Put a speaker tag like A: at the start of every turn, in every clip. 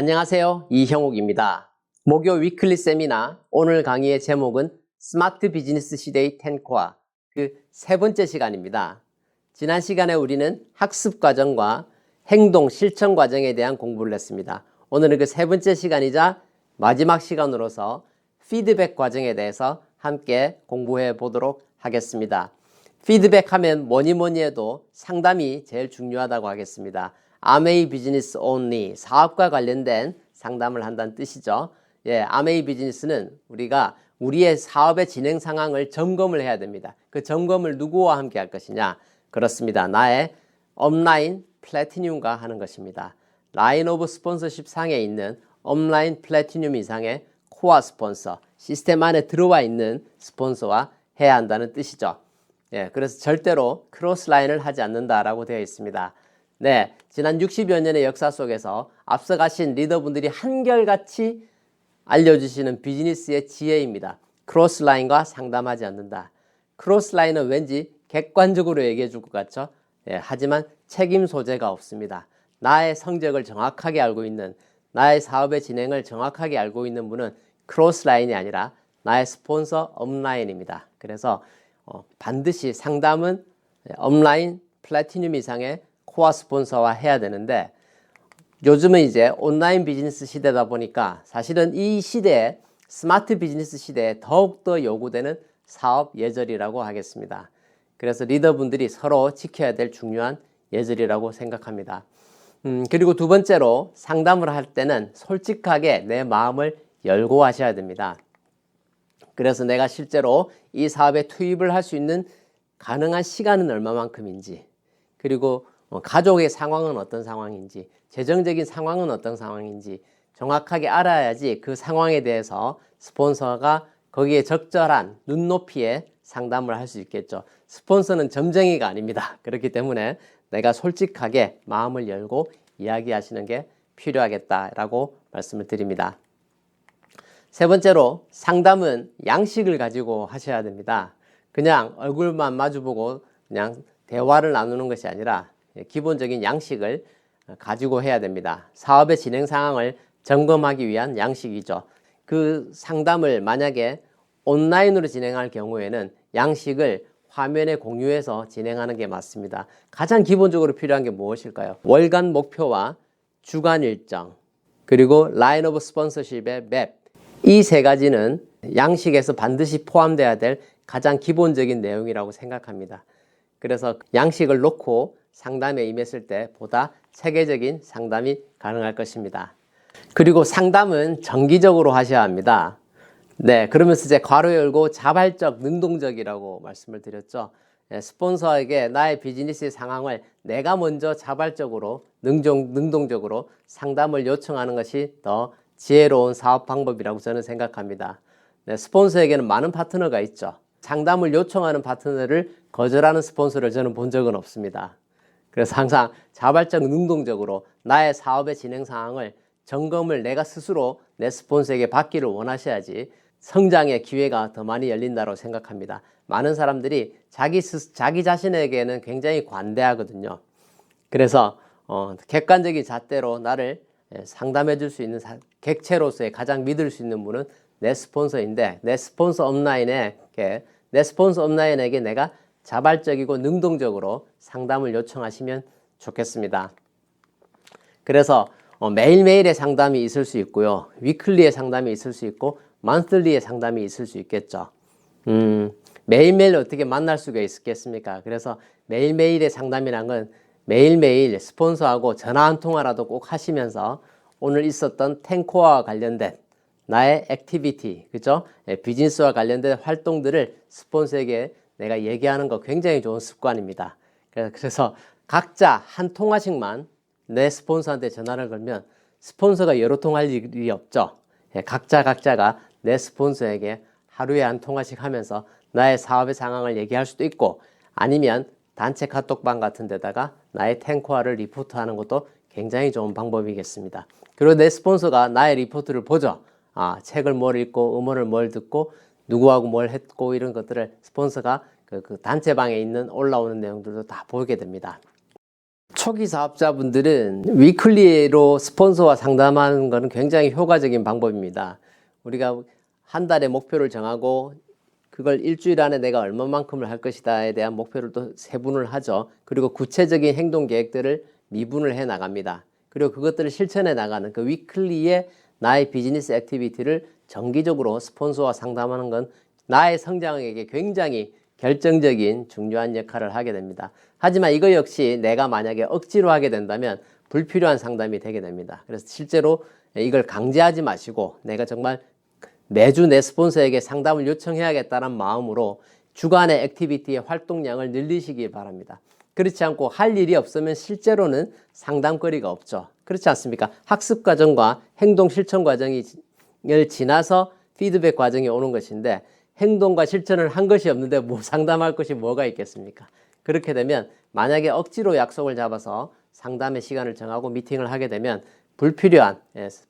A: 안녕하세요. 이형욱입니다. 목요 위클리 세미나 오늘 강의의 제목은 스마트 비즈니스 시대의 10코어 그 세 번째 시간입니다. 지난 시간에 우리는 학습 과정과 행동 실천 과정에 대한 공부를 했습니다. 오늘은 그 세 번째 시간이자 마지막 시간으로서 피드백 과정에 대해서 함께 공부해 보도록 하겠습니다. 피드백 하면 뭐니 해도 상담이 제일 중요하다고 하겠습니다. 아메이 비즈니스 온리, 사업과 관련된 상담을 한다는 뜻이죠. 아메이 비즈니스는 우리가 우리의 사업의 진행 상황을 점검을 해야 됩니다. 그 점검을 누구와 함께 할 것이냐? 그렇습니다. 나의 업라인 플래티늄과 하는 것입니다. 라인 오브 스폰서십 상에 있는 업라인 플래티늄 이상의 코어 스폰서, 시스템 안에 들어와 있는 스폰서와 해야 한다는 뜻이죠. 그래서 절대로 크로스 라인을 하지 않는다라고 되어 있습니다. 지난 60여 년의 역사 속에서 앞서가신 리더분들이 한결같이 알려주시는 비즈니스의 지혜입니다. 크로스라인과 상담하지 않는다. 크로스라인은 왠지 객관적으로 얘기해 줄 것 같죠? 하지만 책임 소재가 없습니다. 나의 성적을 정확하게 알고 있는, 나의 사업의 진행을 정확하게 알고 있는 분은 크로스라인이 아니라 나의 스폰서 업라인입니다. 그래서 반드시 상담은 업라인 플래티늄 이상의 코어 스폰서와 해야 되는데, 요즘은 이제 온라인 비즈니스 시대다 보니까 사실은 이 시대에 스마트 비즈니스 시대에 더욱더 요구되는 사업 예절이라고 하겠습니다. 그래서 리더분들이 서로 지켜야 될 중요한 예절이라고 생각합니다. 그리고 두 번째로 상담을 할 때는 솔직하게 내 마음을 열고 하셔야 됩니다. 그래서 내가 실제로 이 사업에 투입을 할 수 있는 가능한 시간은 얼마만큼인지, 그리고 가족의 상황은 어떤 상황인지, 재정적인 상황은 어떤 상황인지 정확하게 알아야지 그 상황에 대해서 스폰서가 거기에 적절한 눈높이에 상담을 할 수 있겠죠. 스폰서는 점쟁이가 아닙니다. 그렇기 때문에 내가 솔직하게 마음을 열고 이야기하시는 게 필요하겠다라고 말씀을 드립니다. 세 번째로 상담은 양식을 가지고 하셔야 됩니다. 그냥 얼굴만 마주보고 그냥 대화를 나누는 것이 아니라 기본적인 양식을 가지고 해야 됩니다. 사업의 진행 상황을 점검하기 위한 양식이죠. 그 상담을 만약에 온라인으로 진행할 경우에는 양식을 화면에 공유해서 진행하는 게 맞습니다. 가장 기본적으로 필요한 게 무엇일까요? 월간 목표와 주간 일정, 그리고 라인 오브 스폰서십의 맵, 이 세 가지는 양식에서 반드시 포함되어야 될 가장 기본적인 내용이라고 생각합니다. 그래서 양식을 놓고 상담에 임했을 때 보다 체계적인 상담이 가능할 것입니다. 그리고 상담은 정기적으로 하셔야 합니다. 그러면서 이제 괄호 열고 자발적, 능동적이라고 말씀을 드렸죠. 스폰서에게 나의 비즈니스의 상황을 내가 먼저 자발적으로, 능동적으로 상담을 요청하는 것이 더 지혜로운 사업 방법이라고 저는 생각합니다. 스폰서에게는 많은 파트너가 있죠. 상담을 요청하는 파트너를 거절하는 스폰서를 저는 본 적은 없습니다. 그래서 항상 자발적 능동적으로 나의 사업의 진행 상황을 점검을 내가 스스로 내 스폰서에게 받기를 원하셔야지 성장의 기회가 더 많이 열린다고 생각합니다. 많은 사람들이 자기 자신에게는 굉장히 관대하거든요. 그래서 객관적인 잣대로 나를 상담해 줄 수 있는 객체로서의 가장 믿을 수 있는 분은 내 스폰서인데, 내 스폰서 업라인에게 내가 자발적이고 능동적으로 상담을 요청하시면 좋겠습니다. 그래서 매일매일의 상담이 있을 수 있고요. 위클리의 상담이 있을 수 있고 만슬리의 상담이 있을 수 있겠죠. 매일매일 어떻게 만날 수가 있겠습니까? 그래서 매일매일의 상담이란 건 매일매일 스폰서하고 전화 한 통화라도 꼭 하시면서 오늘 있었던 10코어와 관련된 나의 액티비티, 그죠? 비즈니스와 관련된 활동들을 스폰서에게 내가 얘기하는 거 굉장히 좋은 습관입니다. 그래서 각자 한 통화씩만 내 스폰서한테 전화를 걸면 스폰서가 여러 통할 일이 없죠. 각자가 내 스폰서에게 하루에 한 통화씩 하면서 나의 사업의 상황을 얘기할 수도 있고, 아니면 단체 카톡방 같은 데다가 나의 10코어를 리포트하는 것도 굉장히 좋은 방법이겠습니다. 그리고 내 스폰서가 나의 리포트를 보죠. 책을 뭘 읽고 음원을 뭘 듣고 누구하고 뭘 했고 이런 것들을 스폰서가 그 단체방에 있는 올라오는 내용들도 다 보게 됩니다. 초기 사업자분들은 위클리로 스폰서와 상담하는 것은 굉장히 효과적인 방법입니다. 우리가 한 달에 목표를 정하고 그걸 일주일 안에 내가 얼마만큼을 할 것이다에 대한 목표를 또 세분을 하죠. 그리고 구체적인 행동 계획들을 미분을 해 나갑니다. 그리고 그것들을 실천해 나가는 그 위클리의 나의 비즈니스 액티비티를 정기적으로 스폰서와 상담하는 건 나의 성장에게 굉장히 결정적인 중요한 역할을 하게 됩니다. 하지만 이거 역시 내가 만약에 억지로 하게 된다면 불필요한 상담이 되게 됩니다. 그래서 실제로 이걸 강제하지 마시고 내가 정말 매주 내 스폰서에게 상담을 요청해야겠다는 마음으로 주간의 액티비티의 활동량을 늘리시기 바랍니다. 그렇지 않고 할 일이 없으면 실제로는 상담거리가 없죠. 그렇지 않습니까? 학습 과정과 행동 실천 과정을 지나서 피드백 과정이 오는 것인데 행동과 실천을 한 것이 없는데 뭐 상담할 것이 뭐가 있겠습니까? 그렇게 되면 만약에 억지로 약속을 잡아서 상담의 시간을 정하고 미팅을 하게 되면 불필요한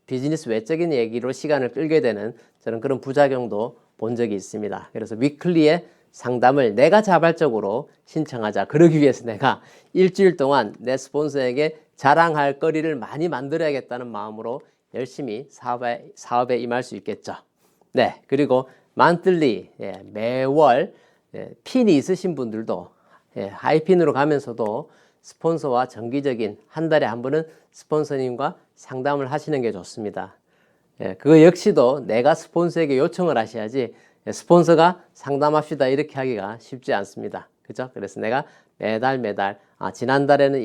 A: 비즈니스 외적인 얘기로 시간을 끌게 되는 저는 그런 부작용도 본 적이 있습니다. 그래서 위클리의 상담을 내가 자발적으로 신청하자. 그러기 위해서 내가 일주일 동안 내 스폰서에게 자랑할 거리를 많이 만들어야겠다는 마음으로 열심히 사업에 임할 수 있겠죠. 네, 그리고 만틀리, 매월 핀이 있으신 분들도 하이핀으로 가면서도 스폰서와 정기적인 한 달에 한 번은 스폰서님과 상담을 하시는 게 좋습니다. 그거 역시도 내가 스폰서에게 요청을 하셔야지 스폰서가 상담합시다 이렇게 하기가 쉽지 않습니다. 그죠? 그래서 내가 매달 지난달에는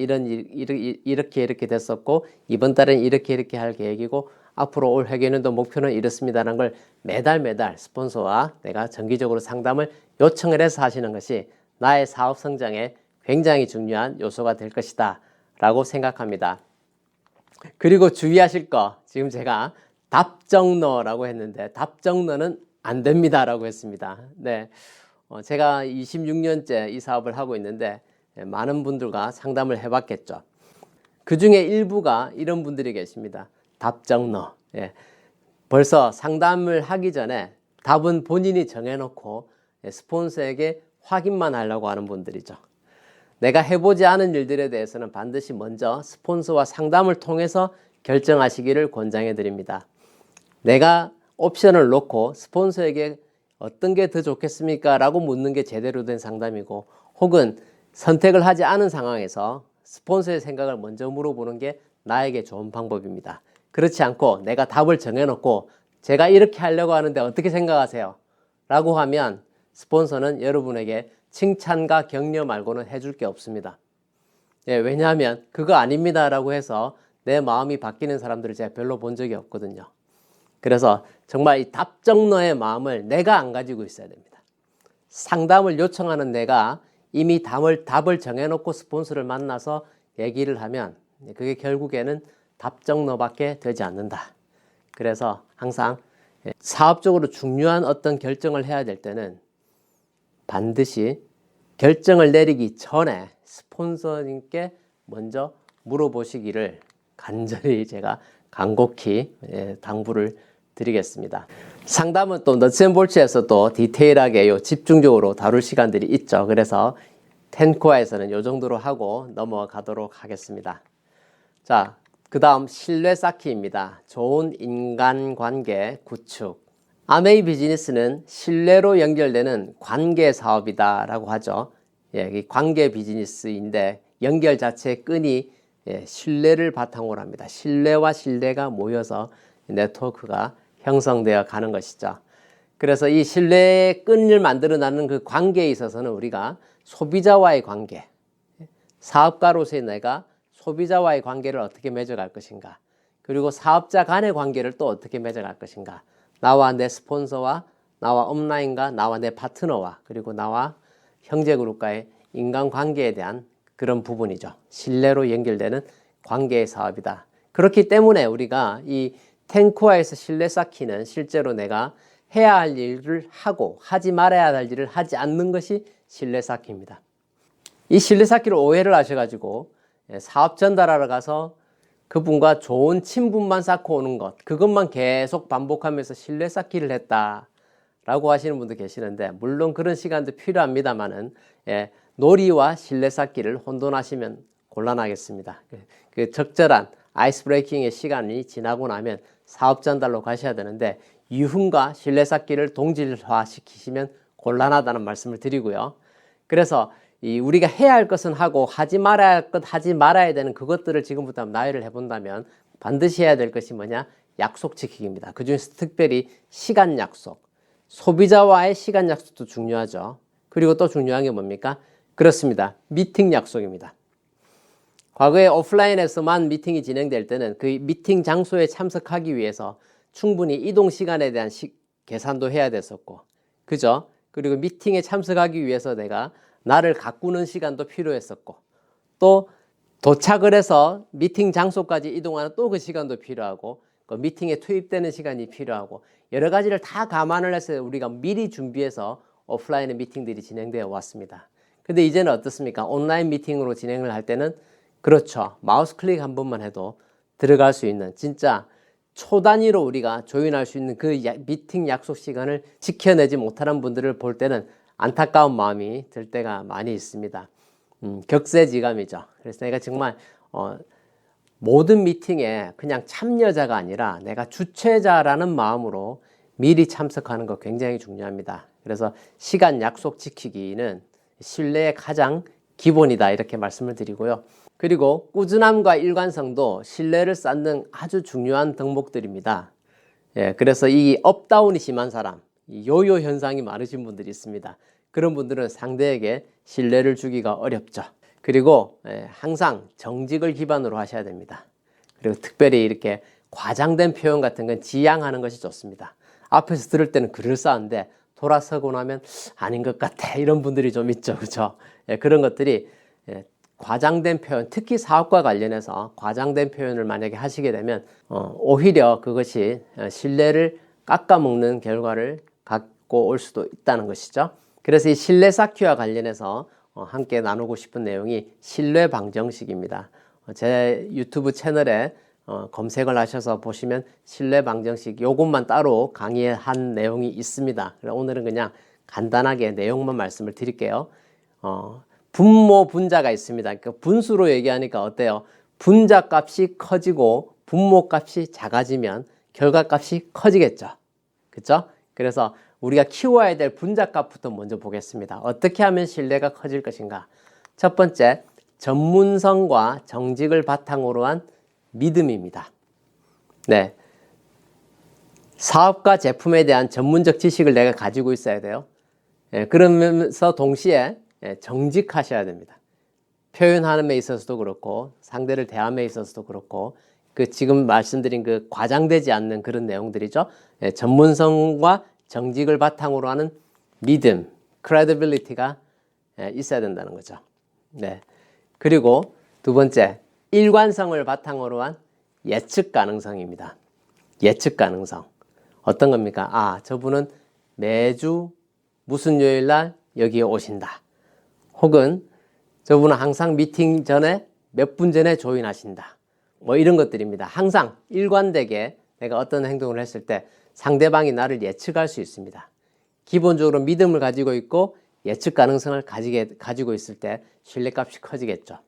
A: 이렇게 됐었고 이번 달에는 이렇게 할 계획이고 앞으로 올 회계년도 목표는 이렇습니다라는 걸 매달 스폰서와 내가 정기적으로 상담을 요청을 해서 하시는 것이 나의 사업 성장에 굉장히 중요한 요소가 될 것이다 라고 생각합니다. 그리고 주의하실 거, 지금 제가 답정너라고 했는데 답정너는 안 됩니다 라고 했습니다. 네, 제가 26년째 이 사업을 하고 있는데 많은 분들과 상담을 해봤겠죠. 그 중에 일부가 이런 분들이 계십니다. 답정너. 벌써 상담을 하기 전에 답은 본인이 정해놓고 스폰서에게 확인만 하려고 하는 분들이죠. 내가 해보지 않은 일들에 대해서는 반드시 먼저 스폰서와 상담을 통해서 결정하시기를 권장해 드립니다. 내가 옵션을 놓고 스폰서에게 어떤 게 더 좋겠습니까? 라고 묻는 게 제대로 된 상담이고 혹은 선택을 하지 않은 상황에서 스폰서의 생각을 먼저 물어보는 게 나에게 좋은 방법입니다. 그렇지 않고 내가 답을 정해놓고 제가 이렇게 하려고 하는데 어떻게 생각하세요? 라고 하면 스폰서는 여러분에게 칭찬과 격려 말고는 해줄 게 없습니다. 왜냐하면 그거 아닙니다 라고 해서 내 마음이 바뀌는 사람들을 제가 별로 본 적이 없거든요. 그래서 정말 이 답정너의 마음을 내가 안 가지고 있어야 됩니다. 상담을 요청하는 내가 이미 답을 정해놓고 스폰서를 만나서 얘기를 하면 그게 결국에는 답정너밖에 되지 않는다. 그래서 항상 사업적으로 중요한 어떤 결정을 해야 될 때는 반드시 결정을 내리기 전에 스폰서님께 먼저 물어보시기를 간절히 제가 간곡히 당부를 드리겠습니다. 상담은 또 너츠앤볼츠에서 또 디테일하게 집중적으로 다룰 시간들이 있죠. 그래서 텐코아에서는 이 정도로 하고 넘어가도록 하겠습니다. 자, 그 다음 신뢰 쌓기입니다. 좋은 인간관계 구축. 아메이 비즈니스는 신뢰로 연결되는 관계 사업이다 라고 하죠. 이 관계 비즈니스인데 연결 자체의 끈이 신뢰를 바탕으로 합니다. 신뢰와 신뢰가 모여서 네트워크가 형성되어 가는 것이죠. 그래서 이 신뢰의 끈을 만들어 나는 그 관계에 있어서는 우리가 소비자와의 관계, 사업가로서의 내가 소비자와의 관계를 어떻게 맺어갈 것인가, 그리고 사업자 간의 관계를 또 어떻게 맺어갈 것인가, 나와 내 스폰서와 나와 업라인과 나와 내 파트너와 그리고 나와 형제그룹과의 인간관계에 대한 그런 부분이죠. 신뢰로 연결되는 관계의 사업이다. 그렇기 때문에 우리가 이 텐코아에서 신뢰 쌓기는 실제로 내가 해야 할 일을 하고 하지 말아야 할 일을 하지 않는 것이 신뢰 쌓기입니다. 이 신뢰 쌓기를 오해를 하셔가지고 사업 전달하러 가서 그분과 좋은 친분만 쌓고 오는 것, 그것만 계속 반복하면서 신뢰 쌓기를 했다라고 하시는 분도 계시는데, 물론 그런 시간도 필요합니다만은 놀이와 신뢰 쌓기를 혼돈하시면 곤란하겠습니다. 그 적절한 아이스 브레이킹의 시간이 지나고 나면 사업 전달로 가셔야 되는데 유흥과 신뢰 쌓기를 동질화시키시면 곤란하다는 말씀을 드리고요. 그래서 우리가 해야 할 것은 하고 하지 말아야 할 것 하지 말아야 되는 그것들을 지금부터 나열을 해본다면 반드시 해야 될 것이 뭐냐? 약속 지키기입니다. 그중에서 특별히 시간 약속, 소비자와의 시간 약속도 중요하죠. 그리고 또 중요한 게 뭡니까? 그렇습니다. 미팅 약속입니다. 과거에 오프라인에서만 미팅이 진행될 때는 그 미팅 장소에 참석하기 위해서 충분히 이동 시간에 대한 계산도 해야 됐었고, 그죠? 그리고 미팅에 참석하기 위해서 내가 나를 가꾸는 시간도 필요했었고, 또 도착을 해서 미팅 장소까지 이동하는 또 그 시간도 필요하고, 그 미팅에 투입되는 시간이 필요하고, 여러 가지를 다 감안을 해서 우리가 미리 준비해서 오프라인의 미팅들이 진행되어 왔습니다. 근데 이제는 어떻습니까? 온라인 미팅으로 진행을 할 때는 그렇죠. 마우스 클릭 한 번만 해도 들어갈 수 있는 진짜 초단위로 우리가 조인할 수 있는 그 미팅 약속 시간을 지켜내지 못하는 분들을 볼 때는 안타까운 마음이 들 때가 많이 있습니다. 격세지감이죠. 그래서 내가 정말 모든 미팅에 그냥 참여자가 아니라 내가 주최자라는 마음으로 미리 참석하는 거 굉장히 중요합니다. 그래서 시간 약속 지키기는 신뢰의 가장 기본이다 이렇게 말씀을 드리고요. 그리고 꾸준함과 일관성도 신뢰를 쌓는 아주 중요한 덕목들입니다. 그래서 이 업다운이 심한 사람, 이 요요 현상이 많으신 분들이 있습니다. 그런 분들은 상대에게 신뢰를 주기가 어렵죠. 그리고 항상 정직을 기반으로 하셔야 됩니다. 그리고 특별히 이렇게 과장된 표현 같은 건 지양하는 것이 좋습니다. 앞에서 들을 때는 그럴싸한데 돌아서고 나면 아닌 것 같아 이런 분들이 좀 있죠. 그렇죠? 그런 것들이 과장된 표현, 특히 사업과 관련해서 과장된 표현을 만약에 하시게 되면 오히려 그것이 신뢰를 깎아먹는 결과를 갖고 올 수도 있다는 것이죠. 그래서 이 신뢰 쌓기와 관련해서 함께 나누고 싶은 내용이 신뢰 방정식입니다. 제 유튜브 채널에 검색을 하셔서 보시면 신뢰 방정식 요것만 따로 강의한 내용이 있습니다. 오늘은 그냥 간단하게 내용만 말씀을 드릴게요. 분모 분자가 있습니다. 그러니까 분수로 얘기하니까 어때요? 분자 값이 커지고 분모 값이 작아지면 결과 값이 커지겠죠. 그렇죠? 그래서 우리가 키워야 될 분자 값부터 먼저 보겠습니다. 어떻게 하면 신뢰가 커질 것인가? 첫 번째, 전문성과 정직을 바탕으로 한 믿음입니다. 네. 사업과 제품에 대한 전문적 지식을 내가 가지고 있어야 돼요. 그러면서 동시에 정직하셔야 됩니다. 표현하는 데 있어서도 그렇고 상대를 대함에 있어서도 그렇고 그 지금 말씀드린 그 과장되지 않는 그런 내용들이죠. 전문성과 정직을 바탕으로 하는 믿음, credibility가 있어야 된다는 거죠. 네. 그리고 두 번째, 일관성을 바탕으로 한 예측 가능성입니다. 예측 가능성. 어떤 겁니까? 아, 저분은 매주 무슨 요일 날 여기에 오신다. 혹은 저분은 항상 미팅 전에 몇 분 전에 조인하신다. 뭐 이런 것들입니다. 항상 일관되게 내가 어떤 행동을 했을 때 상대방이 나를 예측할 수 있습니다. 기본적으로 믿음을 가지고 있고 예측 가능성을 가지고 있을 때 신뢰값이 커지겠죠.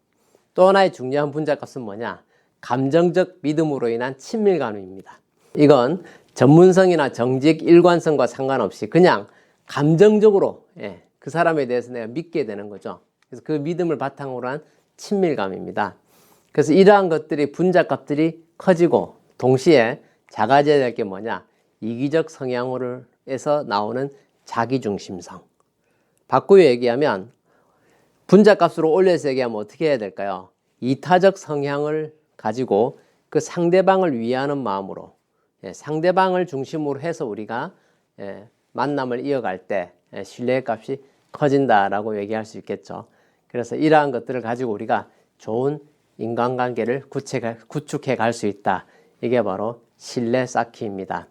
A: 또 하나의 중요한 분자값은 뭐냐? 감정적 믿음으로 인한 친밀감입니다. 이건 전문성이나 정직, 일관성과 상관없이 그냥 감정적으로 그 사람에 대해서 내가 믿게 되는 거죠. 그래서 그 믿음을 바탕으로 한 친밀감입니다. 그래서 이러한 것들이 분자값들이 커지고 동시에 작아져야 될 게 뭐냐? 이기적 성향으로에서 나오는 자기중심성. 바꾸어 얘기하면 분자값으로 올려서 얘기하면 어떻게 해야 될까요? 이타적 성향을 가지고 그 상대방을 위하는 마음으로 상대방을 중심으로 해서 우리가 만남을 이어갈 때 신뢰값이 커진다라고 얘기할 수 있겠죠. 그래서 이러한 것들을 가지고 우리가 좋은 인간관계를 구축해 갈 수 있다. 이게 바로 신뢰 쌓기입니다.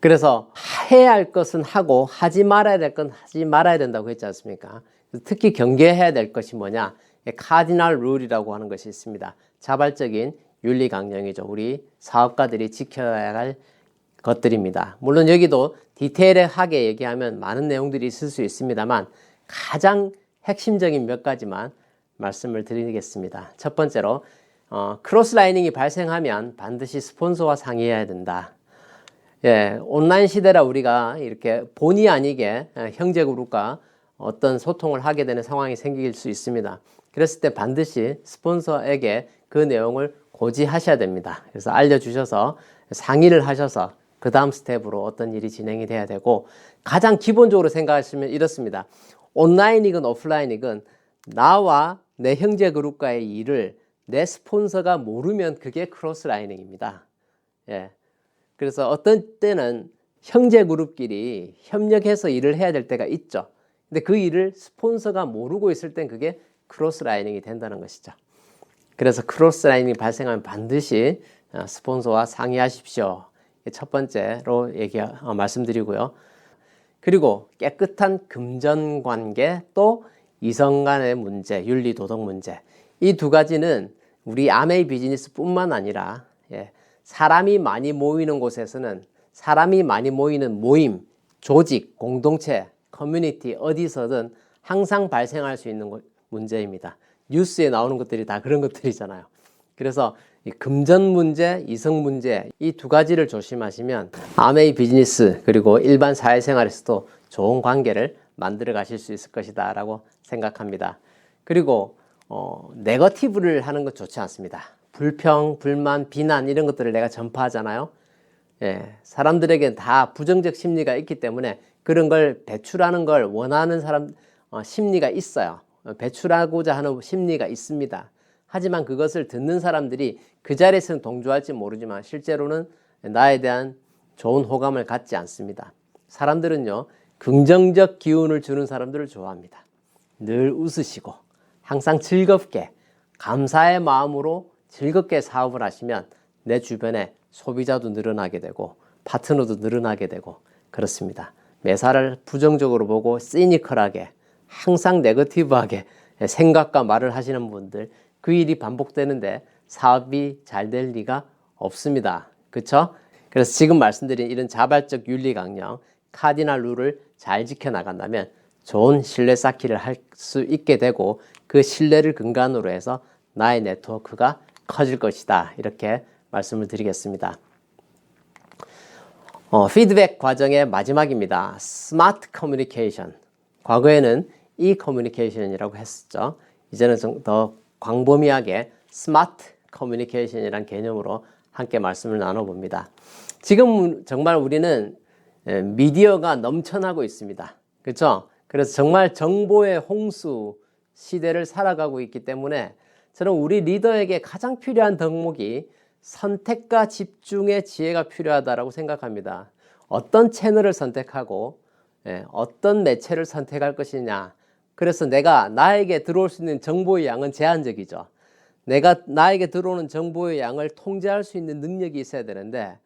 A: 그래서 해야 할 것은 하고 하지 말아야 될 건 하지 말아야 된다고 했지 않습니까? 특히 경계해야 될 것이 뭐냐? 카디널 룰이라고 하는 것이 있습니다. 자발적인 윤리 강령이죠. 우리 사업가들이 지켜야 할 것들입니다. 물론 여기도 디테일하게 얘기하면 많은 내용들이 있을 수 있습니다만 가장 핵심적인 몇 가지만 말씀을 드리겠습니다. 첫 번째로 크로스라이닝이 발생하면 반드시 스폰서와 상의해야 된다. 예, 온라인 시대라 우리가 이렇게 본의 아니게 형제 그룹과 어떤 소통을 하게 되는 상황이 생길 수 있습니다. 그랬을 때 반드시 스폰서에게 그 내용을 고지하셔야 됩니다. 그래서 알려주셔서 상의를 하셔서 그 다음 스텝으로 어떤 일이 진행이 돼야 되고, 가장 기본적으로 생각하시면 이렇습니다. 온라인이건 오프라인이건 나와 내 형제 그룹과의 일을 내 스폰서가 모르면 그게 크로스라이닝입니다. 예. 그래서 어떤 때는 형제 그룹끼리 협력해서 일을 해야 될 때가 있죠. 근데 그 일을 스폰서가 모르고 있을 땐 그게 크로스라이닝이 된다는 것이죠. 그래서 크로스라이닝이 발생하면 반드시 스폰서와 상의하십시오. 첫 번째로 말씀드리고요. 그리고 깨끗한 금전관계, 또 이성 간의 문제, 윤리 도덕 문제, 이 두 가지는 우리 아메이 비즈니스뿐만 아니라 사람이 많이 모이는 곳에서는, 사람이 많이 모이는 모임, 조직, 공동체, 커뮤니티 어디서든 항상 발생할 수 있는 문제입니다. 뉴스에 나오는 것들이 다 그런 것들이잖아요. 그래서 이 금전 문제, 이성 문제, 이 두 가지를 조심하시면 아메이 비즈니스 그리고 일반 사회생활에서도 좋은 관계를 만들어 가실 수 있을 것이다 라고 생각합니다. 그리고 네거티브를 하는 것 좋지 않습니다. 불평, 불만, 비난 이런 것들을 내가 전파하잖아요. 예, 사람들에겐 다 부정적 심리가 있기 때문에 그런 걸 배출하는 걸 원하는 사람 심리가 있어요. 배출하고자 하는 심리가 있습니다. 하지만 그것을 듣는 사람들이 그 자리에서는 동조할지 모르지만 실제로는 나에 대한 좋은 호감을 갖지 않습니다. 사람들은요, 긍정적 기운을 주는 사람들을 좋아합니다. 늘 웃으시고 항상 즐겁게 감사의 마음으로 즐겁게 사업을 하시면 내 주변에 소비자도 늘어나게 되고 파트너도 늘어나게 되고 그렇습니다. 매사를 부정적으로 보고 시니컬하게 항상 네거티브하게 생각과 말을 하시는 분들, 그 일이 반복되는데 사업이 잘 될 리가 없습니다. 그렇죠? 그래서 지금 말씀드린 이런 자발적 윤리 강령, 카디널 룰을 잘 지켜나간다면 좋은 신뢰 쌓기를 할 수 있게 되고, 그 신뢰를 근간으로 해서 나의 네트워크가 커질 것이다. 이렇게 말씀을 드리겠습니다. 피드백 과정의 마지막입니다. 스마트 커뮤니케이션. 과거에는 이 커뮤니케이션이라고 했었죠. 이제는 좀 더 광범위하게 스마트 커뮤니케이션이라는 개념으로 함께 말씀을 나눠봅니다. 지금 정말 우리는 미디어가 넘쳐나고 있습니다. 그렇죠? 그래서 정말 정보의 홍수 시대를 살아가고 있기 때문에 저는 우리 리더에게 가장 필요한 덕목이 선택과 집중의 지혜가 필요하다고 생각합니다. 어떤 채널을 선택하고 어떤 매체를 선택할 것이냐. 그래서 나에게 들어올 수 있는 정보의 양은 제한적이죠. 나에게 들어오는 정보의 양을 통제할 수 있는 능력이 있어야 되는데,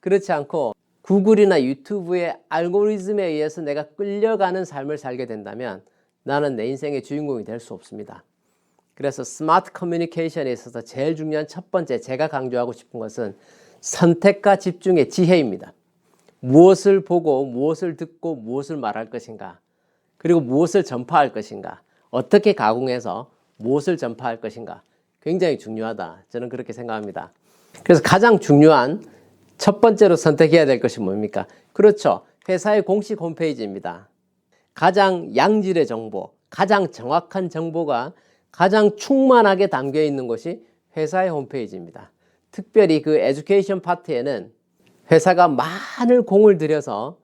A: 그렇지 않고 구글이나 유튜브의 알고리즘에 의해서 내가 끌려가는 삶을 살게 된다면 나는 내 인생의 주인공이 될 수 없습니다. 그래서 스마트 커뮤니케이션에 있어서 제일 중요한 첫 번째, 제가 강조하고 싶은 것은 선택과 집중의 지혜입니다. 무엇을 보고 무엇을 듣고 무엇을 말할 것인가, 그리고 무엇을 전파할 것인가, 어떻게 가공해서 무엇을 전파할 것인가, 굉장히 중요하다. 저는 그렇게 생각합니다. 그래서 가장 중요한 첫 번째로 선택해야 될 것이 뭡니까? 그렇죠. 회사의 공식 홈페이지입니다. 가장 양질의 정보, 가장 정확한 정보가 가장 충만하게 담겨 있는 것이 회사의 홈페이지입니다. 특별히 그 에듀케이션 파트에는 회사가 많은 공을 들여서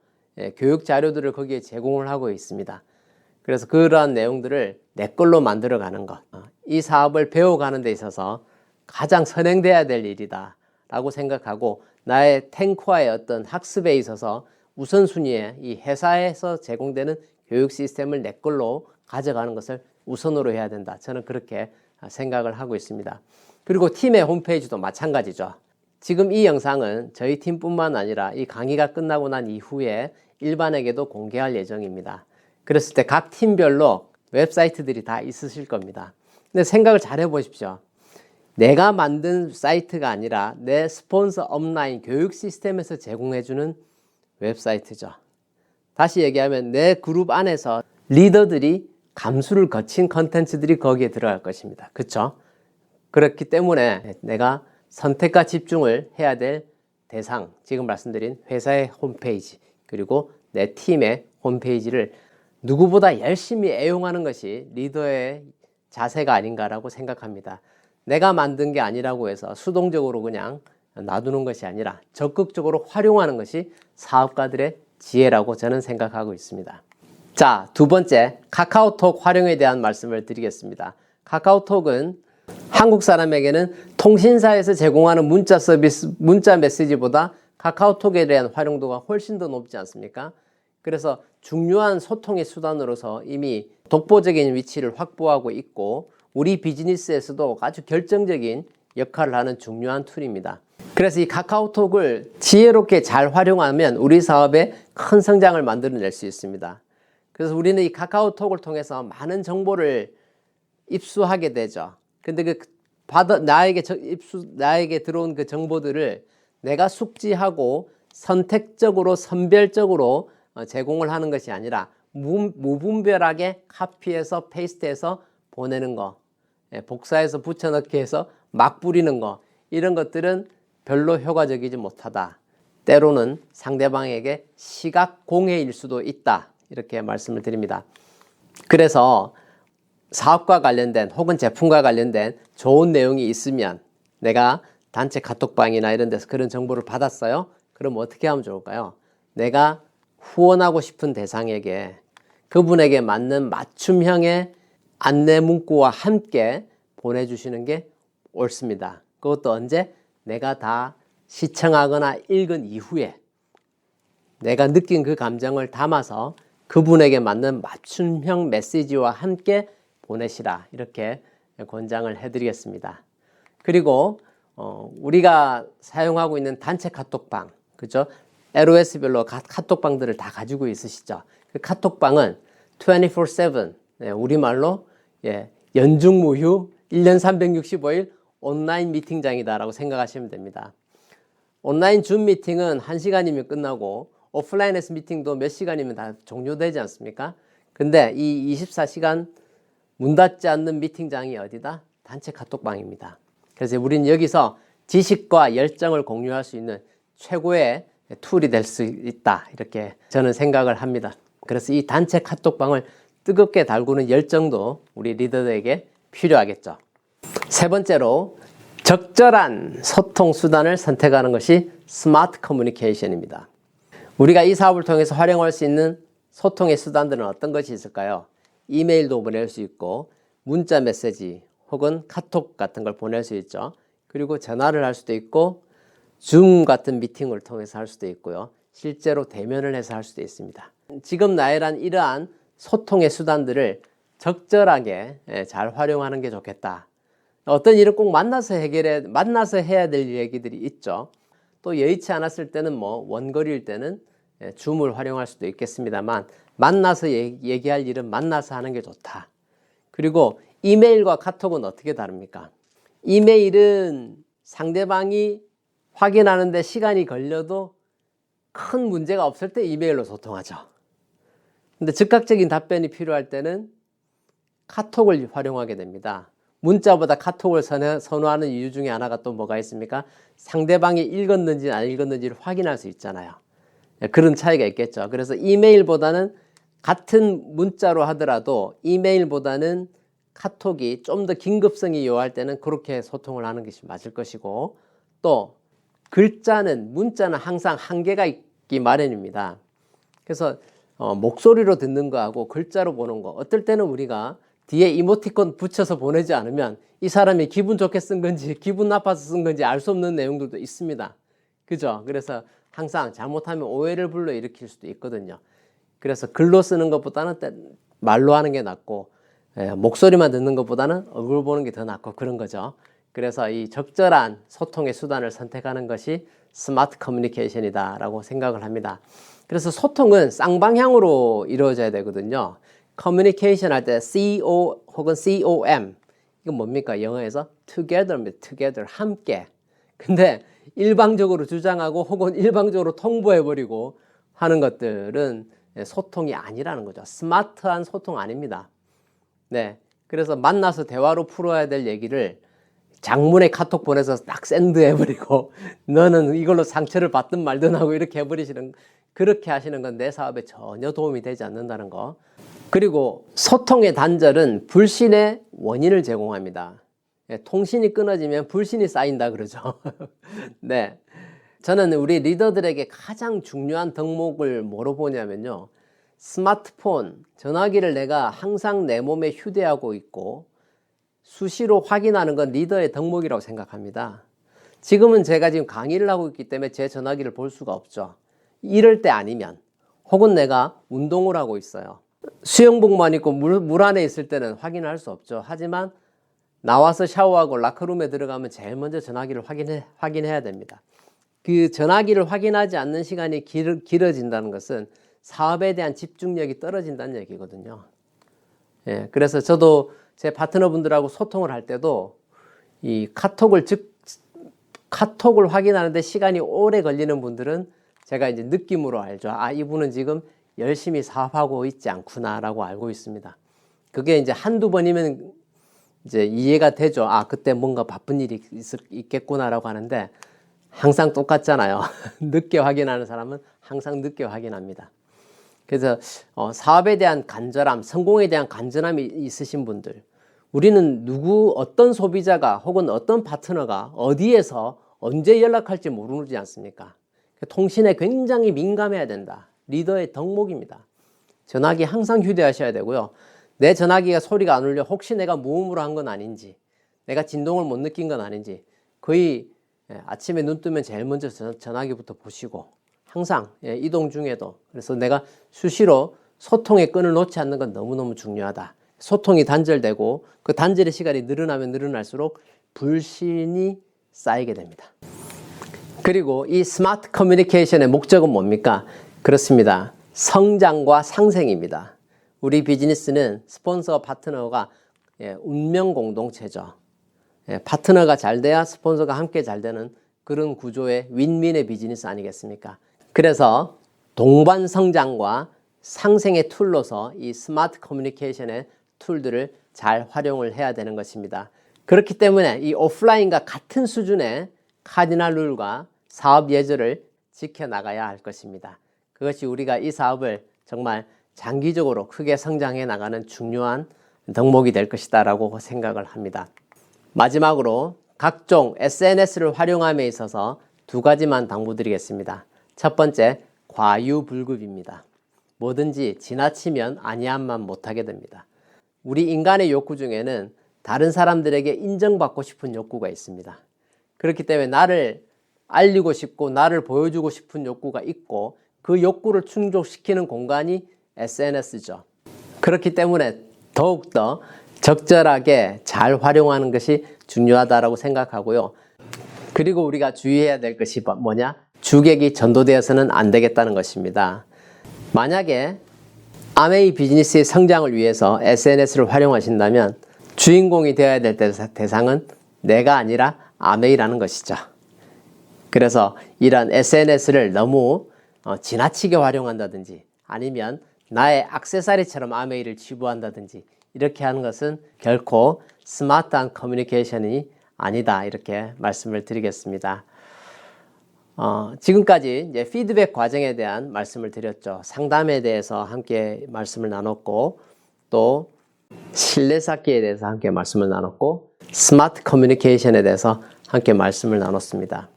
A: 교육 자료들을 거기에 제공을 하고 있습니다. 그래서 그러한 내용들을 내 걸로 만들어 가는 것, 이 사업을 배워가는 데 있어서 가장 선행돼야 될 일이다 라고 생각하고, 나의 탱커와의 어떤 학습에 있어서 우선순위에 이 회사에서 제공되는 교육 시스템을 내 걸로 가져가는 것을 우선으로 해야 된다. 저는 그렇게 생각을 하고 있습니다. 그리고 팀의 홈페이지도 마찬가지죠. 지금 이 영상은 저희 팀뿐만 아니라 이 강의가 끝나고 난 이후에 일반에게도 공개할 예정입니다. 그랬을 때 각 팀별로 웹사이트들이 다 있으실 겁니다. 근데 생각을 잘 해보십시오. 내가 만든 사이트가 아니라 내 스폰서 업라인 교육 시스템에서 제공해주는 웹사이트죠. 다시 얘기하면 내 그룹 안에서 리더들이 감수를 거친 컨텐츠들이 거기에 들어갈 것입니다. 그렇죠? 그렇기 때문에 내가 선택과 집중을 해야 될 대상, 지금 말씀드린 회사의 홈페이지 그리고 내 팀의 홈페이지를 누구보다 열심히 애용하는 것이 리더의 자세가 아닌가라고 생각합니다. 내가 만든 게 아니라고 해서 수동적으로 그냥 놔두는 것이 아니라 적극적으로 활용하는 것이 사업가들의 지혜라고 저는 생각하고 있습니다. 자, 두 번째, 카카오톡 활용에 대한 말씀을 드리겠습니다. 카카오톡은 한국 사람에게는 통신사에서 제공하는 문자 서비스, 문자 메시지보다 카카오톡에 대한 활용도가 훨씬 더 높지 않습니까? 그래서 중요한 소통의 수단으로서 이미 독보적인 위치를 확보하고 있고 우리 비즈니스에서도 아주 결정적인 역할을 하는 중요한 툴입니다. 그래서 이 카카오톡을 지혜롭게 잘 활용하면 우리 사업에 큰 성장을 만들어낼 수 있습니다. 그래서 우리는 이 카카오톡을 통해서 많은 정보를 입수하게 되죠. 근데 나에게 들어온 그 정보들을 내가 숙지하고 선택적으로 선별적으로 제공을 하는 것이 아니라 무분별하게 카피해서 페이스트해서 보내는 거, 복사해서 붙여넣기 해서 막 뿌리는 거, 이런 것들은 별로 효과적이지 못하다. 때로는 상대방에게 시각 공해일 수도 있다. 이렇게 말씀을 드립니다. 그래서 사업과 관련된 혹은 제품과 관련된 좋은 내용이 있으면 내가 단체 카톡방이나 이런 데서 그런 정보를 받았어요. 그럼 어떻게 하면 좋을까요? 내가 후원하고 싶은 대상에게 그분에게 맞는 맞춤형의 안내 문구와 함께 보내주시는 게 옳습니다. 그것도 언제? 내가 다 시청하거나 읽은 이후에 내가 느낀 그 감정을 담아서 그분에게 맞는 맞춤형 메시지와 함께 보내시라, 이렇게 권장을 해드리겠습니다. 그리고 우리가 사용하고 있는 단체 카톡방, 그죠? LOS별로 카톡방들을 다 가지고 있으시죠? 그 카톡방은 24/7, 우리말로 연중무휴 1년 365일 온라인 미팅장이다라고 생각하시면 됩니다. 온라인 줌 미팅은 1시간이면 끝나고 오프라인에서 미팅도 몇 시간이면 다 종료되지 않습니까? 근데 이 24시간 문 닫지 않는 미팅장이 어디다? 단체 카톡방입니다. 그래서 우리는 여기서 지식과 열정을 공유할 수 있는 최고의 툴이 될 수 있다, 이렇게 저는 생각을 합니다. 그래서 이 단체 카톡방을 뜨겁게 달구는 열정도 우리 리더들에게 필요하겠죠. 세 번째로 적절한 소통 수단을 선택하는 것이 스마트 커뮤니케이션입니다. 우리가 이 사업을 통해서 활용할 수 있는 소통의 수단들은 어떤 것이 있을까요? 이메일도 보낼 수 있고 문자 메시지 혹은 카톡 같은 걸 보낼 수 있죠. 그리고 전화를 할 수도 있고 줌 같은 미팅을 통해서 할 수도 있고요. 실제로 대면을 해서 할 수도 있습니다. 지금 나열한 이러한 소통의 수단들을 적절하게 잘 활용하는 게 좋겠다. 어떤 일은 꼭 만나서 해야 될 얘기들이 있죠. 또 여의치 않았을 때는 원거리일 때는 줌을 활용할 수도 있겠습니다만 만나서 얘기할 일은 만나서 하는 게 좋다. 그리고 이메일과 카톡은 어떻게 다릅니까? 이메일은 상대방이 확인하는데 시간이 걸려도 큰 문제가 없을 때 이메일로 소통하죠. 근데 즉각적인 답변이 필요할 때는 카톡을 활용하게 됩니다. 문자보다 카톡을 선호하는 이유 중에 하나가 또 뭐가 있습니까? 상대방이 읽었는지 안 읽었는지를 확인할 수 있잖아요. 그런 차이가 있겠죠. 그래서 이메일보다는 같은 문자로 하더라도 이메일보다는 카톡이 좀 더 긴급성이 요할 때는 그렇게 소통을 하는 것이 맞을 것이고, 또 문자는 항상 한계가 있기 마련입니다. 그래서 목소리로 듣는 거하고 글자로 보는 거, 어떨 때는 우리가 뒤에 이모티콘 붙여서 보내지 않으면 이 사람이 기분 좋게 쓴 건지 기분 나빠서 쓴 건지 알 수 없는 내용들도 있습니다. 그죠? 그래서 항상 잘못하면 오해를 불러일으킬 수도 있거든요. 그래서 글로 쓰는 것보다는 말로 하는 게 낫고, 목소리만 듣는 것보다는 얼굴 보는 게 더 낫고 그런 거죠. 그래서 이 적절한 소통의 수단을 선택하는 것이 스마트 커뮤니케이션이다 라고 생각을 합니다. 그래서 소통은 쌍방향으로 이루어져야 되거든요. 커뮤니케이션 할 때 CO 혹은 COM, 이건 뭡니까? 영어에서 together, 함께. 근데 일방적으로 주장하고 혹은 일방적으로 통보해버리고 하는 것들은 소통이 아니라는 거죠. 스마트한 소통 아닙니다. 네. 그래서 만나서 대화로 풀어야 될 얘기를 장문의 카톡 보내서 딱 샌드해버리고 너는 이걸로 상처를 받든 말든 하고 이렇게 해버리시는, 그렇게 하시는 건 내 사업에 전혀 도움이 되지 않는다는 거. 그리고 소통의 단절은 불신의 원인을 제공합니다. 통신이 끊어지면 불신이 쌓인다 그러죠. 네. 저는 우리 리더들에게 가장 중요한 덕목을 뭐로 보냐면요. 스마트폰, 전화기를 내가 항상 내 몸에 휴대하고 있고 수시로 확인하는 건 리더의 덕목이라고 생각합니다. 지금은 제가 지금 강의를 하고 있기 때문에 제 전화기를 볼 수가 없죠. 이럴 때 아니면, 혹은 내가 운동을 하고 있어요. 수영복만 입고 물 안에 있을 때는 확인을 할 수 없죠. 하지만 나와서 샤워하고 라커룸에 들어가면 제일 먼저 전화기를 확인해야 됩니다. 그 전화기를 확인하지 않는 시간이 길어진다는 것은 사업에 대한 집중력이 떨어진다는 얘기거든요. 예, 그래서 저도 제 파트너분들하고 소통을 할 때도 이 카톡을 확인하는데 시간이 오래 걸리는 분들은 제가 이제 느낌으로 알죠. 아, 이분은 지금 열심히 사업하고 있지 않구나라고 알고 있습니다. 그게 이제 한두 번이면 이제 이해가 되죠. 아, 그때 뭔가 바쁜 일이 있겠구나라고 하는데 항상 똑같잖아요. 늦게 확인하는 사람은 항상 늦게 확인합니다. 그래서 사업에 대한 간절함, 성공에 대한 간절함이 있으신 분들, 우리는 어떤 소비자가 혹은 어떤 파트너가 어디에서 언제 연락할지 모르지 않습니까? 통신에 굉장히 민감해야 된다. 리더의 덕목입니다. 전화기 항상 휴대하셔야 되고요. 내 전화기가 소리가 안 울려 혹시 내가 무음으로 한 건 아닌지, 내가 진동을 못 느낀 건 아닌지, 거의 아침에 눈 뜨면 제일 먼저 전화기부터 보시고, 항상 이동 중에도. 그래서 내가 수시로 소통의 끈을 놓지 않는 건 너무너무 중요하다. 소통이 단절되고 그 단절의 시간이 늘어나면 늘어날수록 불신이 쌓이게 됩니다. 그리고 이 스마트 커뮤니케이션의 목적은 뭡니까? 그렇습니다. 성장과 상생입니다. 우리 비즈니스는 스폰서와 파트너가 운명 공동체죠. 파트너가 잘 돼야 스폰서가 함께 잘 되는 그런 구조의 윈윈의 비즈니스 아니겠습니까? 그래서 동반 성장과 상생의 툴로서 이 스마트 커뮤니케이션의 툴들을 잘 활용을 해야 되는 것입니다. 그렇기 때문에 이 오프라인과 같은 수준의 카디널 룰과 사업 예절을 지켜나가야 할 것입니다. 그것이 우리가 이 사업을 정말 장기적으로 크게 성장해 나가는 중요한 덕목이 될 것이다 라고 생각을 합니다. 마지막으로 각종 SNS를 활용함에 있어서 두 가지만 당부드리겠습니다. 첫 번째, 과유불급입니다. 뭐든지 지나치면 아니함만 못하게 됩니다. 우리 인간의 욕구 중에는 다른 사람들에게 인정받고 싶은 욕구가 있습니다. 그렇기 때문에 나를 알리고 싶고 나를 보여주고 싶은 욕구가 있고 그 욕구를 충족시키는 공간이 SNS죠. 그렇기 때문에 더욱더 적절하게 잘 활용하는 것이 중요하다고 생각하고요. 그리고 우리가 주의해야 될 것이 뭐냐? 주객이 전도되어서는 안 되겠다는 것입니다. 만약에 아메이 비즈니스의 성장을 위해서 SNS를 활용하신다면 주인공이 되어야 될 대상은 내가 아니라 아메이라는 것이죠. 그래서 이런 SNS를 너무 지나치게 활용한다든지 아니면 나의 액세서리처럼 아메이를 치부한다든지 이렇게 하는 것은 결코 스마트한 커뮤니케이션이 아니다, 이렇게 말씀을 드리겠습니다. 지금까지 이제 피드백 과정에 대한 말씀을 드렸죠. 상담에 대해서 함께 말씀을 나눴고 또 신뢰 쌓기에 대해서 함께 말씀을 나눴고 스마트 커뮤니케이션에 대해서 함께 말씀을 나눴습니다.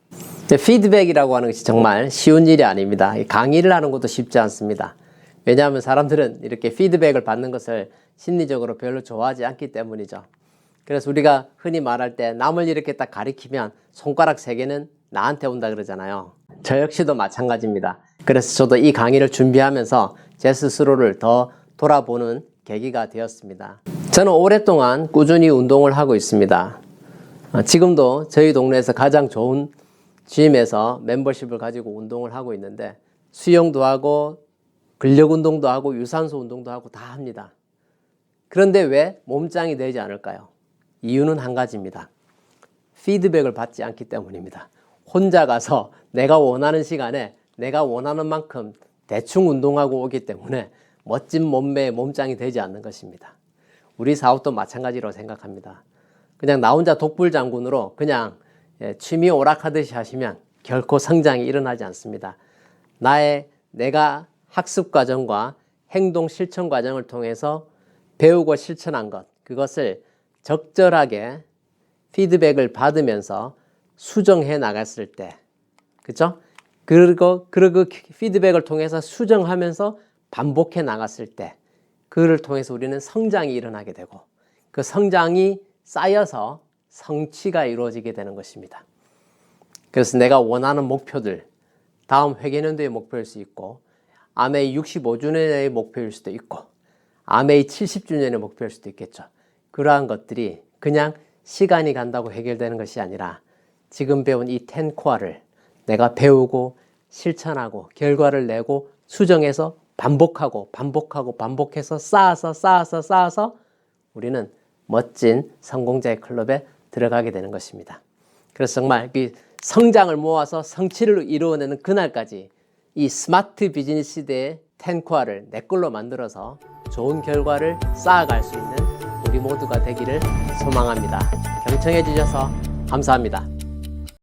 A: 피드백이라고 하는 것이 정말 쉬운 일이 아닙니다. 강의를 하는 것도 쉽지 않습니다. 왜냐하면 사람들은 이렇게 피드백을 받는 것을 심리적으로 별로 좋아하지 않기 때문이죠. 그래서 우리가 흔히 말할 때 남을 이렇게 딱 가리키면 손가락 3개는 나한테 온다 그러잖아요. 저 역시도 마찬가지입니다. 그래서 저도 이 강의를 준비하면서 제 스스로를 더 돌아보는 계기가 되었습니다. 저는 오랫동안 꾸준히 운동을 하고 있습니다. 지금도 저희 동네에서 가장 좋은 짐에서 멤버십을 가지고 운동을 하고 있는데 수영도 하고 근력 운동도 하고 유산소 운동도 하고 다 합니다. 그런데 왜 몸짱이 되지 않을까요? 이유는 한 가지입니다. 피드백을 받지 않기 때문입니다. 혼자 가서 내가 원하는 시간에 내가 원하는 만큼 대충 운동하고 오기 때문에 멋진 몸매의 몸짱이 되지 않는 것입니다. 우리 사업도 마찬가지로 생각합니다. 그냥 나 혼자 독불장군으로 그냥 취미 오락하듯이 하시면 결코 성장이 일어나지 않습니다. 내가 학습 과정과 행동 실천 과정을 통해서 배우고 실천한 것, 그것을 적절하게 피드백을 받으면서 수정해 나갔을 때, 그죠? 그리고 그 피드백을 통해서 수정하면서 반복해 나갔을 때, 그를 통해서 우리는 성장이 일어나게 되고, 그 성장이 쌓여서 성취가 이루어지게 되는 것입니다. 그래서 내가 원하는 목표들, 다음 회계연도의 목표일 수 있고, 아메이 65주년의 목표일 수도 있고, 아메이 70주년의 목표일 수도 있겠죠. 그러한 것들이 그냥 시간이 간다고 해결되는 것이 아니라 지금 배운 이 10코어를 내가 배우고 실천하고 결과를 내고 수정해서 반복해서 쌓아서 우리는 멋진 성공자의 클럽에 들어가게 되는 것입니다. 그래서 정말 이 성장을 모아서 성취를 이루어내는 그날까지 이 스마트 비즈니스 시대의 10코어를 내 걸로 만들어서 좋은 결과를 쌓아갈 수 있는 우리 모두가 되기를 소망합니다. 경청해 주셔서 감사합니다.